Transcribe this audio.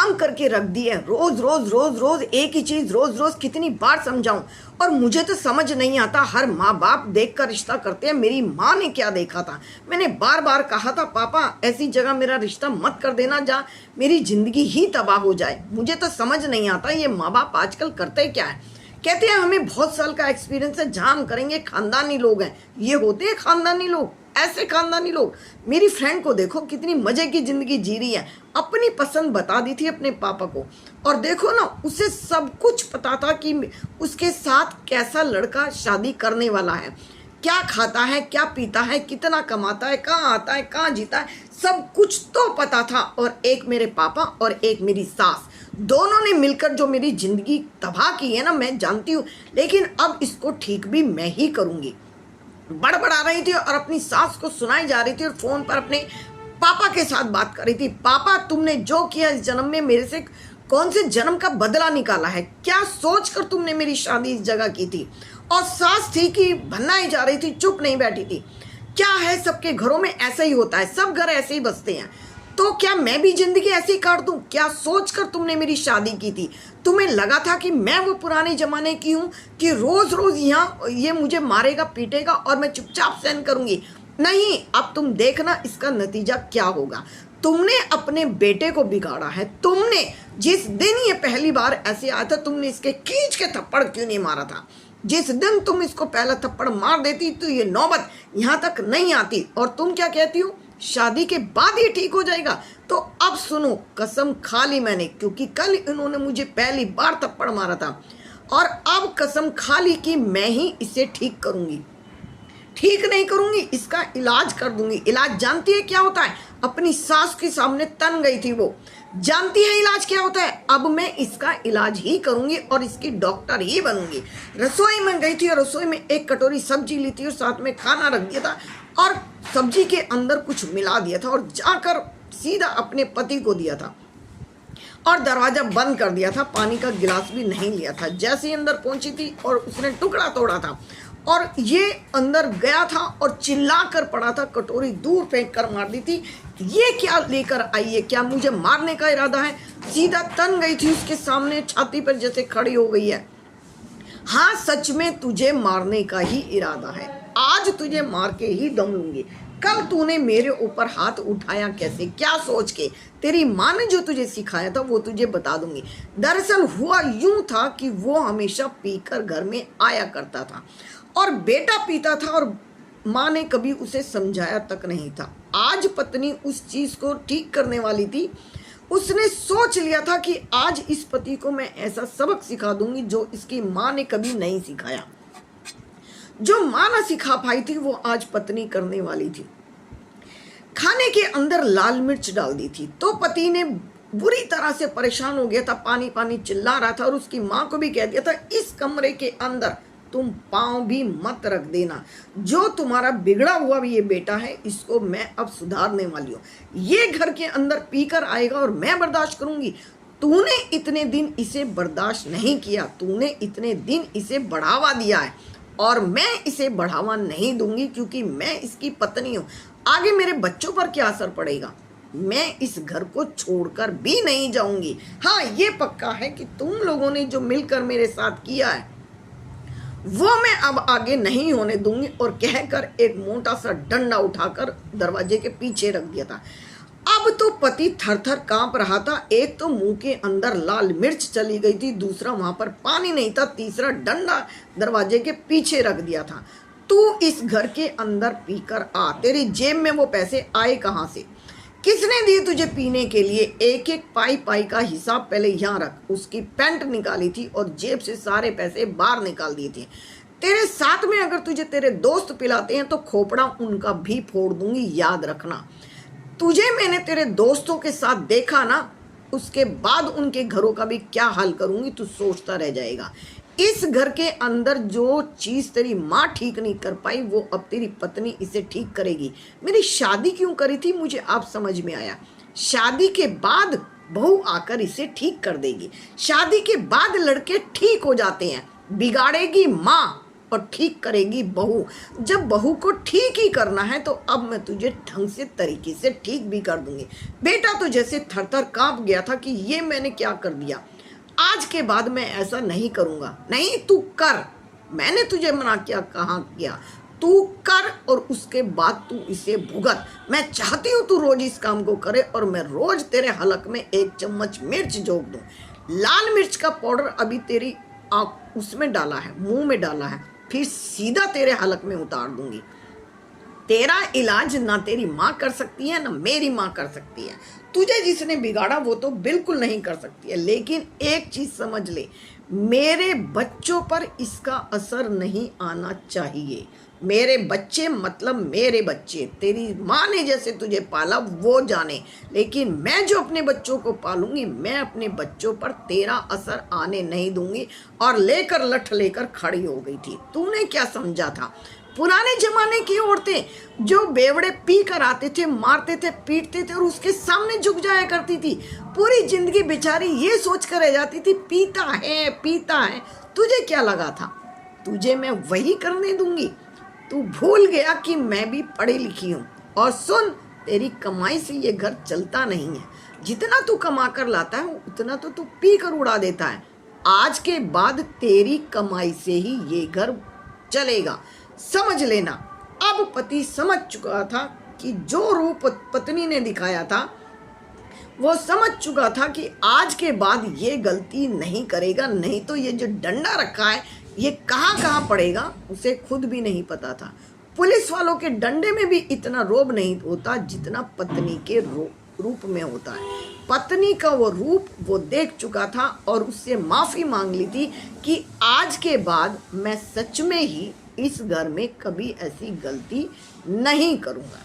जाम करके रख दी है। रोज रोज रोज रोज एक ही चीज, रोज रोज कितनी बार समझाऊं। और मुझे तो समझ नहीं आता, हर माँ बाप देख कर रिश्ता करते हैं। मेरी माँ ने क्या देखा था? मैंने बार बार कहा था पापा ऐसी जगह मेरा रिश्ता मत कर देना जहाँ मेरी जिंदगी ही तबाह हो जाए। मुझे तो समझ नहीं आता ये माँ बाप आजकल करते क्या है। कहते हैं हमें बहुत साल का एक्सपीरियंस है, जहाँ हम करेंगे, खानदानी लोग हैं। ये होते हैं खानदानी लोग? ऐसे खानदानी लोग? मेरी फ्रेंड को देखो कितनी मजे की जिंदगी जी रही है। अपनी पसंद बता दी थी अपने पापा को, और देखो ना उसे सब कुछ पता था कि उसके साथ कैसा लड़का शादी करने वाला है, क्या खाता है, क्या पीता है, कितना कमाता है, कहाँ आता है, कहाँ जीता है, सब कुछ तो पता था। और एक मेरे पापा और एक मेरी सास, दोनों ने मिलकर जो मेरी जिंदगी तबाह की है ना, मैं जानती हूँ। लेकिन अब इसको ठीक भी मैं ही करूँगी। बड़बड़ा रही थी और अपनी सास को सुनाई जा रही थी और फोन पर अपने पापा के साथ बात कर रही थी। पापा तुमने जो किया इस जन्म में, मेरे से कौन से जन्म का बदला निकाला है? क्या सोचकर तुमने मेरी शादी इस जगह की थी? और सास थी कि भन्नाई जा रही थी, चुप नहीं बैठी थी। क्या है, सबके घरों में ऐसा ही होता है, सब घर ऐसे ही बसते हैं। तो क्या मैं भी जिंदगी ऐसे ही काट दूं? क्या सोचकर तुमने मेरी शादी की थी? तुम्हें लगा था कि मैं वो पुराने जमाने की हूं कि रोज रोज यहाँ ये मुझे मारेगा पीटेगा और मैं चुपचाप सहन करूंगी? नहीं, अब तुम देखना इसका नतीजा क्या होगा। तुमने अपने बेटे को बिगाड़ा है। तुमने जिस दिन ये पहली बार ऐसे आया था, तुमने इसके खींच के थप्पड़ क्यों नहीं मारा था? जिस दिन तुम इसको पहला थप्पड़ मार देती तो ये नौबत यहाँ तक नहीं आती। और तुम क्या कहती हो, शादी के बाद ही ठीक हो जाएगा? तो अब सुनो, कसम खा ली मैंने, क्योंकि कल इन्होंने मुझे पहली बार थप्पड़ मारा था, और अब कसम खा ली कि मैं ही इसे ठीक करूंगी। ठीक नहीं करूंगी, इसका इलाज कर दूंगी। इलाज जानती है क्या होता है? अपनी सास के सामने तन गई थी, वो जानती है इलाज क्या होता है। अब मैं इसका इलाज ही करूंगी और इसकी डॉक्टर ही बनूंगी। रसोई में गई थी और रसोई में एक कटोरी सब्जी ली थी और साथ में खाना रख दिया था, और सब्जी के अंदर कुछ मिला दिया था और जाकर सीधा अपने पति को दिया था और दरवाजा बंद कर दिया था। पानी का गिलास भी नहीं लिया था। जैसे ही अंदर पहुंची थी और उसने टुकड़ा तोड़ा था और ये अंदर गया था और चिल्ला कर पड़ा था, कटोरी दूर फेंक कर मार दी थी। ये क्या लेकर आई है? क्या मुझे मारने का इरादा है? सीधा तन गई थी उसके सामने, छाती पर जैसे खड़ी हो गई है। हाँ, सच में तुझे मारने का ही इरादा है। आज तुझे मार के ही दम लूंगी। कल तूने मेरे ऊपर हाथ उठाया कैसे, क्या सोच के? तेरी माँ ने जो तुझे सिखाया था वो तुझे बता दूंगी। दरअसल हुआ यूं था कि वो हमेशा पीकर घर में आया करता था और बेटा पीता था और माँ ने कभी उसे समझाया तक नहीं था। आज पत्नी उस चीज को ठीक करने वाली थी। उसने सोच लिया था कि आज इस पति को मैं ऐसा सबक सिखा दूंगी जो इसकी माँ ने कभी नहीं सिखाया। जो माँ ना सिखा पाई थी वो आज पत्नी करने वाली थी। खाने के अंदर लाल मिर्च डाल दी थी तो पति ने बुरी तरह से परेशान हो गया था, पानी पानी चिल्ला रहा था और उसकी माँ को भी कह दिया था इस कमरे के अंदर तुम पांव भी मत रख देना। जो तुम्हारा बिगड़ा हुआ भी ये बेटा है, इसको मैं अब सुधारने वाली हूँ। ये घर के अंदर पीकर आएगा और मैं बर्दाश्त करूंगी। तूने इतने दिन इसे बर्दाश्त नहीं किया, तूने इतने दिन इसे बढ़ावा दिया है और मैं इसे बढ़ावा नहीं दूंगी क्योंकि मैं इसकी पत्नी हूँ। आगे मेरे बच्चों पर क्या असर पड़ेगा? मैं इस घर को छोड़कर भी नहीं जाऊंगी। हाँ, ये पक्का है कि तुम लोगों ने जो मिलकर मेरे साथ किया है वो मैं अब आगे नहीं होने दूंगी। और कहकर एक मोटा सा डंडा उठाकर दरवाजे के पीछे रख दिया था। अब तो पति थर थर कांप रहा था। एक तो मुंह के अंदर लाल मिर्च चली गई थी, दूसरा वहां पर पानी नहीं था, तीसरा डंडा दरवाजे के पीछे रख दिया था। तू इस घर के अंदर पीकर आ। तेरी जेब में वो पैसे आए कहाँ से? किसने दिए तुझे पीने के लिए? एक एक पाई पाई का हिसाब पहले यहाँ रख। उसकी पैंट निकाली थी और जेब से सारे पैसे बाहर निकाल दिए थे। तेरे साथ में अगर तुझे तेरे दोस्त पिलाते हैं तो खोपड़ा उनका भी फोड़ दूंगी, याद रखना। तुझे मैंने तेरे दोस्तों के साथ देखा ना, उसके बाद उनके घरों का भी क्या हाल करूंगी तू सोचता रह जाएगा। इस घर के अंदर जो चीज तेरी माँ ठीक नहीं कर पाई वो अब तेरी पत्नी इसे ठीक करेगी। मेरी शादी क्यों करी थी मुझे अब समझ में आया। शादी के बाद बहू आकर इसे ठीक कर देगी। शादी के बाद लड़के ठीक हो जाते हैं, बिगाड़ेगी माँ। और ठीक करेगी बहू। जब बहू को ठीक ही करना है तो अब मैं तुझे ढंग से तरीके से ठीक भी कर दूंगी। बेटा तो जैसे थर-थर कांप गया था कि ये मैंने क्या कर दिया। आज के बाद मैं ऐसा नहीं करूँगा। नहीं, तू कर, मैंने तुझे मना किया, कहाँ किया, तू कर और उसके बाद तू इसे भुगत। मैं चाहती हूँ तू रोज इस काम को करे और मैं रोज तेरे हलक में 1 चम्मच मिर्च झोंक दूँ। लाल मिर्च का पाउडर अभी तेरी उसमें डाला है, मुंह में डाला है, फिर सीधा तेरे हलक में उतार दूंगी। तेरा इलाज ना तेरी माँ कर सकती है ना मेरी माँ कर सकती है। तुझे जिसने बिगाड़ा वो तो बिल्कुल नहीं कर सकती है। लेकिन एक चीज समझ ले, मेरे बच्चों पर इसका असर नहीं आना चाहिए। मेरे बच्चे मतलब मेरे बच्चे, तेरी माँ ने जैसे तुझे पाला वो जाने, लेकिन मैं जो अपने बच्चों को पालूंगी, मैं अपने बच्चों पर तेरा असर आने नहीं दूंगी। और लेकर लठ लेकर खड़ी हो गई थी। तूने क्या समझा था? पुराने जमाने की औरतें जो बेवड़े पी कर आते थे, मारते थे, पीटते थे और उसके सामने झुक जाया करती थी। पूरी जिंदगी बेचारी ये सोच कर रह जाती थी पीता है पीता है। तुझे क्या लगा था तुझे मैं वही करने दूंगी? तू भूल गया कि मैं भी पढ़ी लिखी हूँ। और सुन, तेरी कमाई से ये घर चलता नहीं है। जितना तू कमा कर लाता है उतना तो तू पी कर उड़ा देता है। आज के बाद तेरी कमाई से ही ये घर चलेगा, समझ लेना। अब पति समझ चुका था कि जो रूप पत्नी ने दिखाया था वो समझ चुका था कि आज के बाद ये गलती नहीं करेगा। नहीं तो ये जो डंडा रखा है ये कहाँ कहाँ पड़ेगा उसे खुद भी नहीं पता था। पुलिस वालों के डंडे में भी इतना रोब नहीं होता जितना पत्नी के रूप में होता है। पत्नी का वो रूप वो देख चुका था और उससे माफ़ी मांग ली थी कि आज के बाद मैं सच में ही इस घर में कभी ऐसी गलती नहीं करूँगा।